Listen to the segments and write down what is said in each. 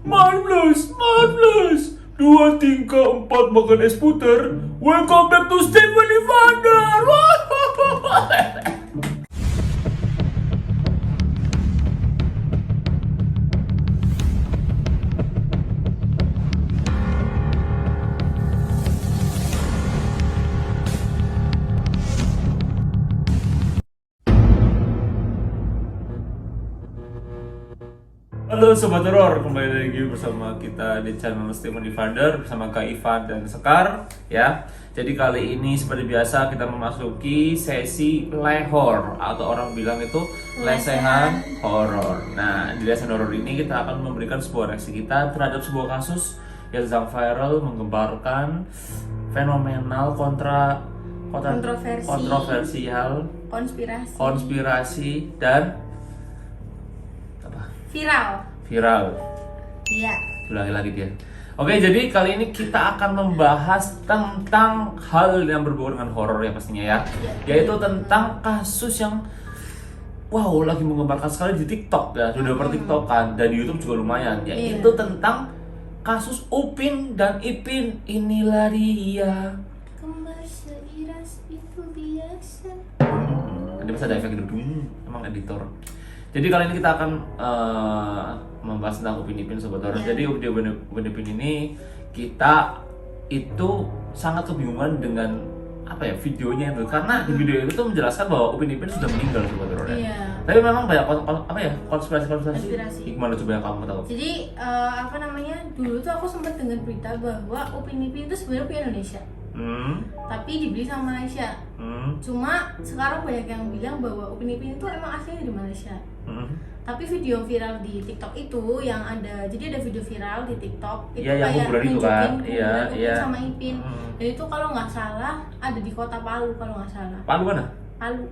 Marvelous, marvelous. 2, 3, 4 makan es puter. Welcome back to Stephanie Vander. Halo Sobat Horor, kembali lagi bersama kita di channel Stephanie Vander bersama Kak Ivan dan Sekar ya. Jadi kali ini seperti biasa kita memasuki sesi lehor atau orang bilang itu lesehan horor. Nah, di lesehan horor ini kita akan memberikan sebuah reaksi kita terhadap sebuah kasus yang sedang viral menggemparkan fenomenal kontroversial, konspirasi dan viral. Iya. Ulangi lagi dia. Oke, jadi kali ini kita akan membahas tentang hal yang berbau dengan horor ya pastinya ya. Yaitu tentang kasus yang wow lagi menggemparkan sekali di TikTok ya, sudah per-TikTokan dan di YouTube juga lumayan. Yaitu tentang kasus Upin dan Ipin. Inilah dia. Kembar seiras itu biasa. Tadi pas ada efek gitu, emang editor. Jadi kali ini kita akan membahas tentang Upin Ipin Sobat Horor. Jadi video Upin Ipin ini kita itu sangat kebingungan dengan apa ya videonya itu, karena di video itu tuh menjelaskan bahwa Upin Ipin sudah meninggal Sobat Horor ya. Iya. Tapi memang banyak konspirasi. Konspirasi. Gimana coba yang kamu tahu? Jadi dulu tuh aku sempat dengar berita bahwa Upin Ipin itu sebenarnya punya Indonesia. Tapi dibeli sama Malaysia. Cuma sekarang banyak yang bilang bahwa Upin Ipin itu emang aslinya dari Malaysia. Tapi video viral di TikTok itu yang ada, jadi ada video viral di TikTok itu kayak nunjukin Upin sama Ipin. Dan itu kalau nggak salah ada di kota Palu kalau nggak salah. Palu mana?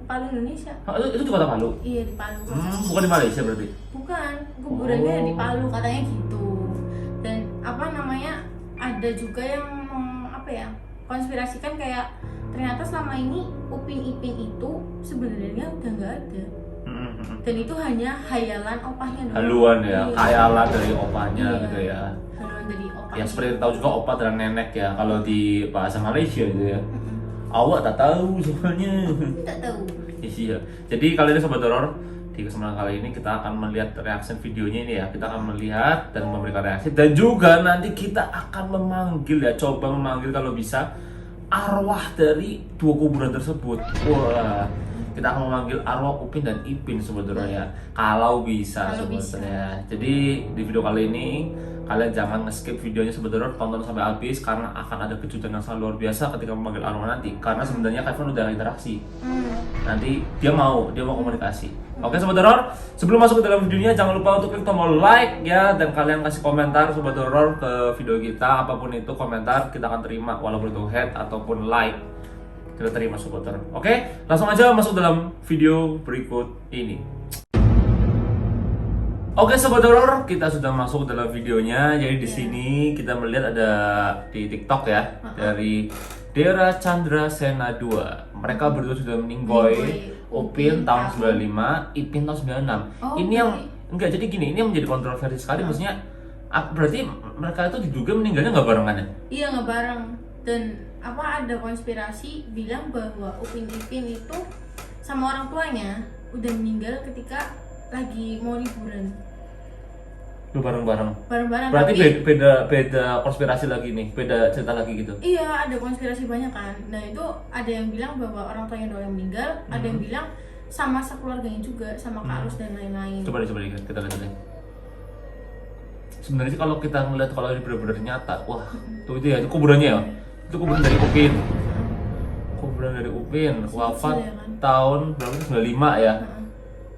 Palu Indonesia. Itu di kota Palu? Iya di Palu. Bukan di Malaysia berarti? Bukan, kuburannya ada di Palu katanya gitu. Dan ada juga yang konspirasikan kayak ternyata selama ini Upin Ipin itu sebenarnya udah nggak ada. Dan itu hanya hayalan opahnya doang. Haluan ya, khayalan dari opahnya gitu ya. Haluan dari opahnya. Ya seperti tahu juga opa dan nenek ya kalau di bahasa Malaysia gitu ya. Awak tak tahu soalnya. Tak tahu. Iya. Jadi kali ini Sobat Horor, di kesempatan kali ini kita akan melihat reaksi videonya ini ya. Kita akan melihat dan memberikan reaksi dan juga nanti kita akan memanggil ya, coba memanggil kalau bisa arwah dari dua kuburan tersebut. Wah, kita akan memanggil arwah Upin dan Ipin sebenarnya ya, kalau bisa sebenarnya. Jadi di video kali ini kalian jangan nge-skip videonya sebenarnya, tonton sampai habis karena akan ada kejutan yang sangat luar biasa ketika memanggil arwah nanti. Karena sebenarnya Kevin udah interaksi. Nanti dia mau komunikasi. Oke Sobat Horor, sebelum masuk ke dalam videonya jangan lupa untuk klik tombol like ya, dan kalian kasih komentar Sobat Horor ke video kita, apapun itu komentar kita akan terima, walaupun itu hate ataupun like kita terima Sobat Horor. Oke, langsung aja masuk dalam video berikut ini. Oke Sobat Horor, kita sudah masuk dalam videonya. Jadi di sini kita melihat ada di TikTok ya, dari Dera Chandra Sena 2. Mereka berdua sudah meninggoy Upin tahun 95, Ipin tahun 96. Ini yang enggak, jadi gini, ini yang menjadi kontroversi sekali. Maksudnya berarti mereka itu diduga meninggalnya nggak barengan ya? Iya nggak bareng. Dan ada konspirasi bilang bahwa Upin Ipin itu sama orang tuanya udah meninggal ketika lagi mau liburan. Lu bareng-bareng. Berarti tapi beda konspirasi lagi nih, beda cerita lagi gitu. Iya, ada konspirasi banyak kan. Nah, itu ada yang bilang bahwa orang tuanya doang yang meninggal, ada yang bilang sama sekeluarganya juga, sama Kak Arus dan lain-lain. Coba deh kita lihat deh. Sebenarnya sih kalau kita ngeliat kalau ini benar-benar nyata, wah, tuh itu ya, itu kuburannya ya. Itu kuburan dari Upin. Kuburan dari Upin, wafat ya kan? tahun berapa? 95 ya.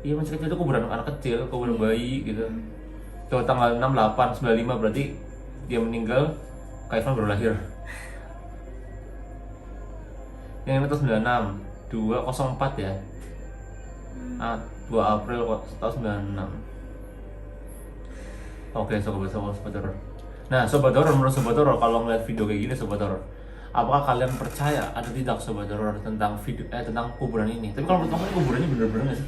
Iya, masih kecil, itu kuburan anak kecil, kuburan bayi gitu. Tuh tanggal 6, 8, 95 berarti dia meninggal, Kak Ivan baru lahir. Yang ini tahun 96, 204 ya. 2 April tahun 96. Oke, Sobat Horor. Nah, Sobat Horor, menurut Sobat Horor kalau ngeliat video kayak gini Sobat Horor, apakah kalian percaya ada tidak sobat horor tentang tentang kuburan ini? Tapi kalau menurut kamu ini kuburannya bener-bener nggak sih?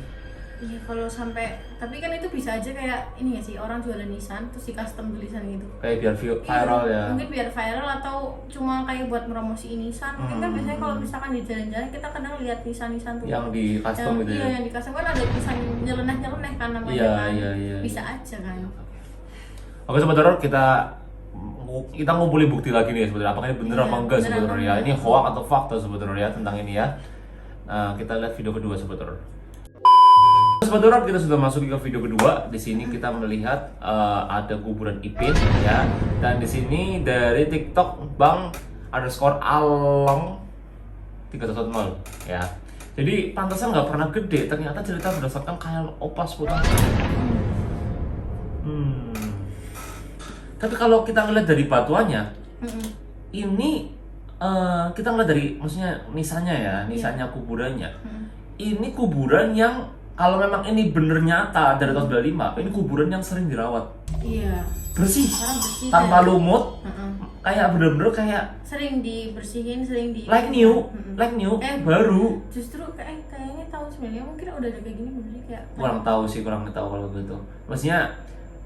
Iya, kalau sampai, tapi kan itu bisa aja kayak ini ya sih, orang jualan nisan terus di custom tulisan gitu. Kayak biar viral Iya, ya. mungkin biar viral atau cuma kayak buat promosi nisan. Mungkin kan biasanya kalau misalkan di jalan-jalan kita kadang lihat nisan-nisan tuh. Yang di custom gitu Iya, ya. yang di custom kan ada tulisan nyeleneh-nyeleneh kan namanya Iya, kan. iya. Bisa aja kan. Oke sobat horor, kita ngumpulin bukti lagi nih sebenarnya apakah ini bener Iya, apa enggak bener sobat apa horor ya. enggak. Ini hoax atau fakta sobat horor ya tentang ini ya. Nah, kita lihat video kedua sobat horor. Sobat horor, kita sudah masuk ke video kedua. Di sini kita melihat ada kuburan Ipin ya. Dan di sini dari TikTok Bang_Along 310 ya. Jadi pantasan nggak pernah gede. Ternyata cerita berdasarkan khayalan Opas putar. Tapi kalau kita ngeliat dari batuannya, ini kita ngeliat dari maksudnya nisannya kuburannya. Ini kuburan yang kalau memang ini bener nyata dari tahun 95, ini kuburan yang sering dirawat. Iya. Bersih, Sekarang bersih tanpa kan? lumut, kayak bener-bener kayak Sering dibersihin, sering di like new, baru. Justru kayaknya tahun 90 mungkin udah ada kayak gini belum sih, kayak Kurang tahu kalau gitu. Maksudnya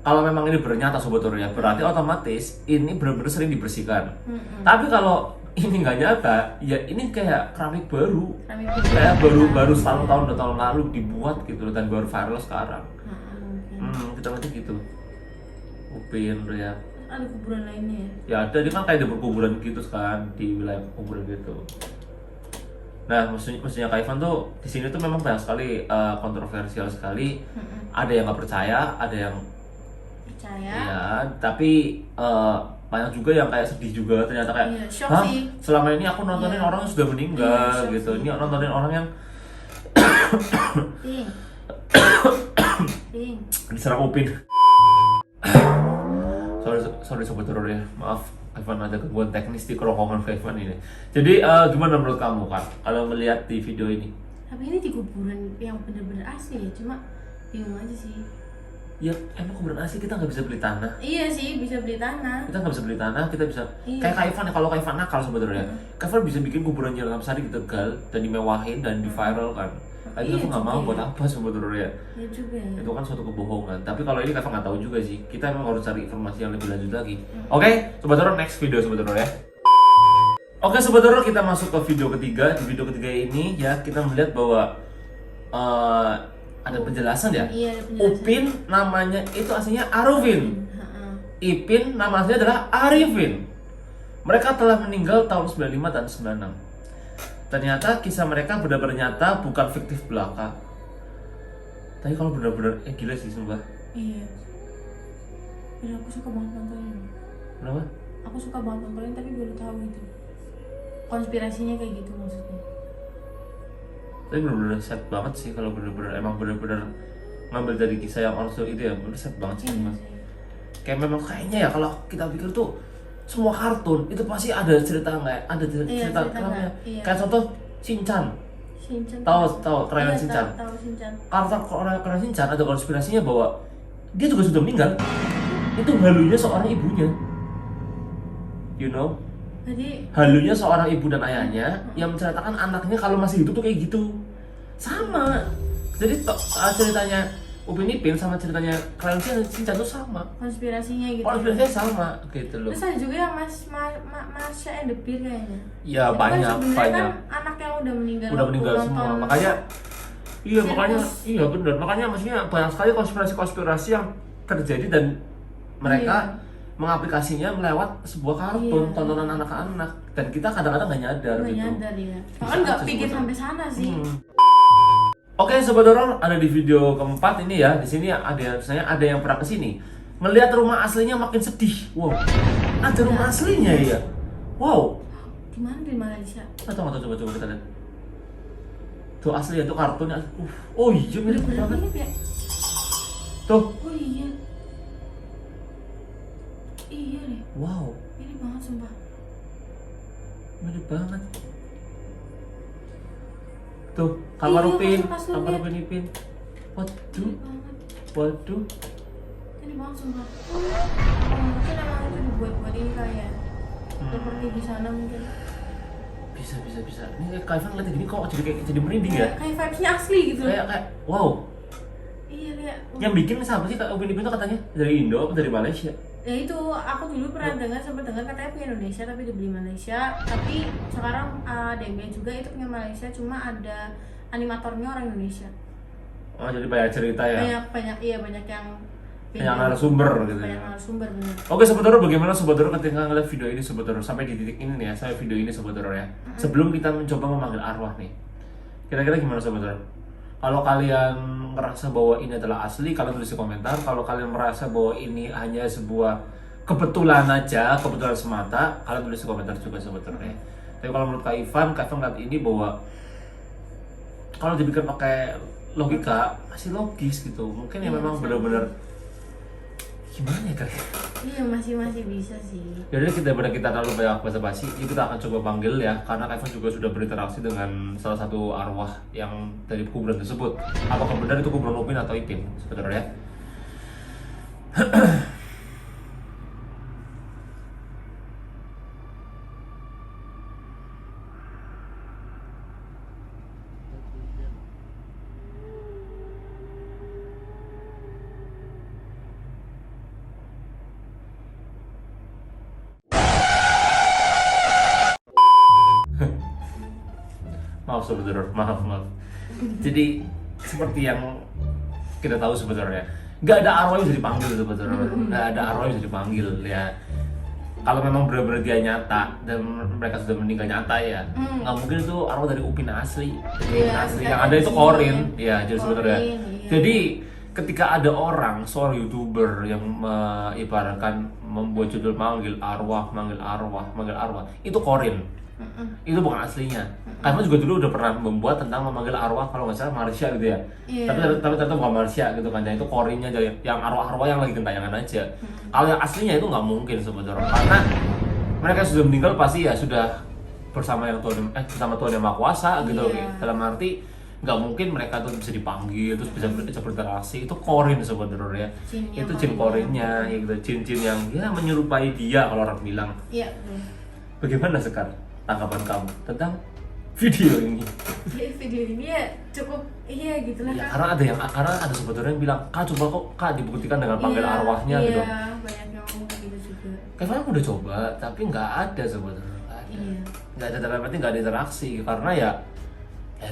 kalau memang ini bernyata sobat horor ya, berarti otomatis ini benar-benar sering dibersihkan. Tapi kalau ini nggak nyata, ya ini kayak keramik baru, kayak baru setahun 2 tahun lalu dibuat gitu dan baru viral sekarang. Kita nanti gitu. Upin ya. Ada kuburan lainnya ya? Ya ada, dia kan kayak ada berkuburan gitu kan di wilayah kuburan gitu. Nah, maksudnya Kak Ivan tuh di sini tuh memang banyak sekali kontroversial sekali. Ada yang nggak percaya, ada yang Percaya. ya, tapi banyak juga yang kayak sedih juga ternyata kayak, Iya, shock hah, sih. selama ini aku nontonin orang yang sudah meninggal Iya, shock gitu. sih. Ini nontonin orang yang Ping. Ping. diserang Upin. sorry sobat horor ya, maaf Ivan ada gangguan teknis di kerongkongan Ivan ini. Jadi gimana menurut kamu kan kalau melihat di video ini? Tapi ini di kuburan yang bener-bener asli ya, cuma bingung aja sih. Ya emang kuburan asli kita nggak bisa beli tanah. Iya sih, bisa beli tanah. Kita nggak bisa beli tanah, kita bisa Iya. kayak Kak Ivan ya, kalau Kak Ivan nakal sebenarnya. Kak Ivan bisa bikin kuburan Jalan Sari di Tegal dan dimewahin dan di-viral kan. Kak Iya Ivan nggak mau juga buat ya. apa sebenarnya. Ya juga ya. Itu kan suatu kebohongan. Tapi kalau ini Kak Ivan nggak tahu juga sih. Kita emang harus cari informasi yang lebih lanjut lagi. Oke, sobat horor, next video sobat horor ya. Oke sobat horor, kita masuk ke video ketiga. Di video ketiga ini ya kita melihat bahwa ada penjelasan ya. Iya, ada penjelasan. Upin namanya itu aslinya Arifin. Ipin nama aslinya adalah Arifin. Mereka telah meninggal tahun 95 dan 96. Ternyata kisah mereka benar-benar nyata, bukan fiktif belaka. Tapi kalau benar-benar gila sih sumpah. Iya. Dan aku suka banget nontonin. Kenapa? Aku suka banget nontonin tapi baru tahu gitu. Konspirasinya kayak gitu maksudnya. Tapi benar-benar sad banget sih kalau emang benar-benar ngambil dari kisah yang orso itu ya, benar sad banget sih Iya mas. sih. Kayak memang kayaknya ya kalau kita pikir tuh semua kartun itu pasti ada cerita nggak? Ada cerita cerita kenapa ya? iya. Kayak contoh Shinchan. Shinchan. Tahu kerenan Iya, Shinchan. Tahu Shinchan. Karakter kerenan Shinchan ada konspirasinya bahwa dia juga sudah meninggal. Itu halunya seorang ibunya. You know? Jadi Halunya seorang ibu dan ayahnya yang menceritakan anaknya kalau masih hidup tuh kayak gitu. Sama. Jadi ceritanya Upin Ipin sama ceritanya Crayon Shinchan tuh sama. konspirasinya gitu. Konspirasinya sama gitu loh. Terus ada juga yang Marsha and the Bear kayaknya. Ya Itu kan banyak. sebenarnya kan anak yang udah meninggal. Udah waktu meninggal nonton semua. Makanya iya sirkus. makanya iya benar. Makanya maksudnya banyak sekali konspirasi yang terjadi dan mereka mengaplikasinya melewat sebuah kartun, Iya. tontonan anak-anak, dan kita kadang-kadang nggak nyadar nggak gitu. nyadar ya. Bisa Bahkan nggak aja pikir sebetulnya. sampai sana sih. Oke sobat horor, ada di video keempat ini ya. Di sini ada yang pernah kesini ngelihat rumah aslinya makin sedih. Wow, ada rumah aslinya ya. Wow. Di mana di Malaysia? Atau coba kita lihat. Tuh asli ya, tuh kartunnya. Oh iya mirip Berapa banget. nih ya? Tuh. Oh iya. Iya deh. Wow, Ini banget sumpah. mirip banget. Tuh, kamar Iya, Upin, kasurnya. kamar Upin Ipin. Waduh, Ini banget. waduh. Ini banget sumpah. Oh, mungkin emang itu dibuat-buat ini kayak seperti di sana mungkin. Bisa. Ini Kak Ivan ngeliat gini kok jadi merinding ya. Kayak vibes-nya asli gitu. Kayak wow. Iya kayak. Yang bikin siapa sih Kak Upin Ipin itu katanya dari Indo apa dari Malaysia? Ya itu aku dulu pernah sempat dengar katanya punya Indonesia tapi dibeli Malaysia. Tapi sekarang ada yang bilang juga itu punya Malaysia, cuma ada animatornya orang Indonesia. Oh jadi banyak cerita ya? Banyak yang Banyak narasumber gitu banyak ya? narasumber bener. Oke Sobat Horor, bagaimana Sobat Horor ketika ngeliat video ini Sobat Horor sampai di titik ini nih ya, sampai video ini Sobat Horor ya. Sebelum kita mencoba memanggil arwah nih, kira-kira gimana Sobat Horor? Kalau kalian merasa bahwa ini adalah asli, kalian tulis di komentar. Kalau kalian merasa bahwa ini hanya sebuah kebetulan aja, kebetulan semata, kalian tulis di komentar juga Sobat Horor ya. Tapi kalau menurut Kak Ivan ngeliat ini bahwa kalau dibikin pakai logika masih logis gitu. Mungkin ya memang benar-benar gimana ya Kak? Iya masih bisa sih. Jadi daripada kita terlalu banyak basa-basi, yuk kita akan coba panggil ya, karena Kevin juga sudah berinteraksi dengan salah satu arwah yang dari kuburan tersebut. Apakah benar itu kuburan Upin atau Ipin sebenarnya? Maaf sebenarnya, maaf. Jadi seperti yang kita tahu sebenarnya, nggak ada arwah yang bisa dipanggil sebenarnya, nggak ada arwah yang bisa dipanggil ya. Kalau memang benar-benar dia nyata dan mereka sudah meninggal nyata ya, nggak mungkin itu arwah dari Upin asli. Iya, Asli yang ada itu Korin, ya jadi sebenarnya. Iya. Jadi ketika ada orang, seorang YouTuber yang ibaratkan membuat judul manggil arwah, itu Korin. Itu bukan aslinya. Karena juga dulu udah pernah membuat tentang memanggil arwah, kalau nggak salah Marsha gitu ya. Yeah. Tapi ternyata bukan Marsha gitu kan. Itu Korinnya aja yang arwah-arwah yang lagi gentayangan aja. Kalau yang aslinya itu nggak mungkin sebetulnya, karena mereka sudah meninggal pasti ya sudah bersama yang bersama Tuhan yang Maha Kuasa gitu. Yeah. Dalam arti nggak mungkin mereka tuh bisa dipanggil terus bisa berinteraksi. Itu Korin sebetulnya. Itu jin Korinnya, ya gitu. Jin-jin yang ya menyerupai dia kalau orang bilang. Iya. Bagaimana sekarang tanggapan kamu tentang video ini? Ya, video ini ya cukup gitu lah Ya, Kak. karena ada sebetulnya yang bilang, Kak coba kok Kak dibuktikan dengan panggil Iya, arwahnya gitu. Iya, banyak yang ngomong kayak gitu juga. Kevin udah coba, tapi nggak ada sebetulnya. Iya. Nggak ada, dalam arti nggak ada interaksi karena ya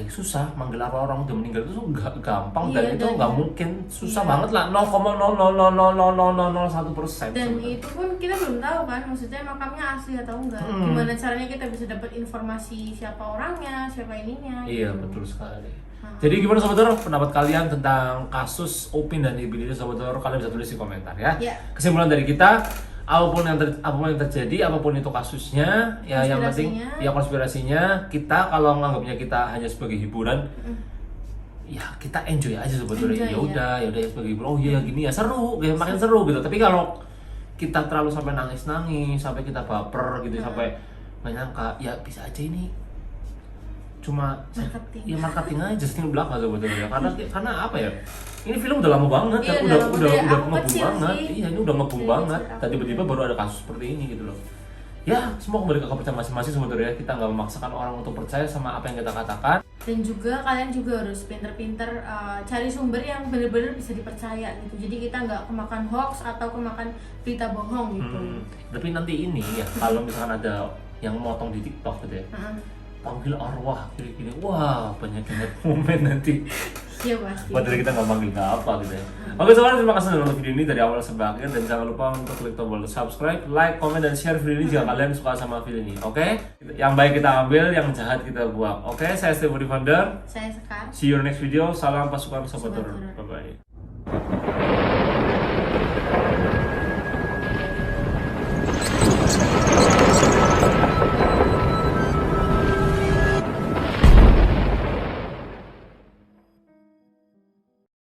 susah manggil arwah orang udah meninggal itu nggak gampang dan Iya, itu nggak mungkin, susah iya. banget lah, 0,0000001%. Dan itu pun kita belum tahu kan, maksudnya makamnya asli atau enggak. Gimana caranya kita bisa dapat informasi siapa orangnya, siapa ininya. Iya gitu. betul sekali. Jadi gimana Sobat Horor pendapat kalian tentang kasus Upin dan Ipin ini Sobat Horor, kalian bisa tulis di komentar ya. Iya. Kesimpulan dari kita, apapun yang terjadi, apapun itu kasusnya, ya yang penting ya konspirasinya, kita kalau menganggapnya kita hanya sebagai hiburan, ya kita enjoy aja sebetulnya. Ya udah sebagai hiburan. Oh iya gini ya seru, kayak makin seru gitu. Tapi kalau kita terlalu sampai nangis, sampai kita baper gitu, sampai menyangka, ya bisa aja ini cuma marketing aja sih belakang sebetulnya. Karena apa ya? Ini film udah lama banget, Iya, udah aku ngebum kecil banget. sih. Iya, ini udah ngebum Iya, banget. kecil. Dan tiba-tiba baru ada kasus seperti ini gitu loh. Ya, semua kembali ke kepercayaan masing-masing sebetulnya. Kita nggak memaksakan orang untuk percaya sama apa yang kita katakan. Dan juga kalian juga harus pinter-pinter cari sumber yang benar-benar bisa dipercaya gitu. Jadi kita nggak kemakan hoax atau kemakan berita bohong gitu. Tapi nanti ini ya, kalau misalkan ada yang motong di TikTok gitu ya, panggil arwah gini-gini, wah banyak banget komen nanti. Iya pasti. Padahal kita nggak manggil nggak apa gitu ya. Oke sobat, terima kasih sudah nonton video ini dari awal sampai akhir, dan jangan lupa untuk klik tombol subscribe, like, komen, dan share video ini jika kalian suka sama video ini. Oke? Yang baik kita ambil, yang jahat kita buang. Oke? Saya Steve Founder. Saya Sekar. See you next video. Salam pasukan Sobat Horor. Bye bye.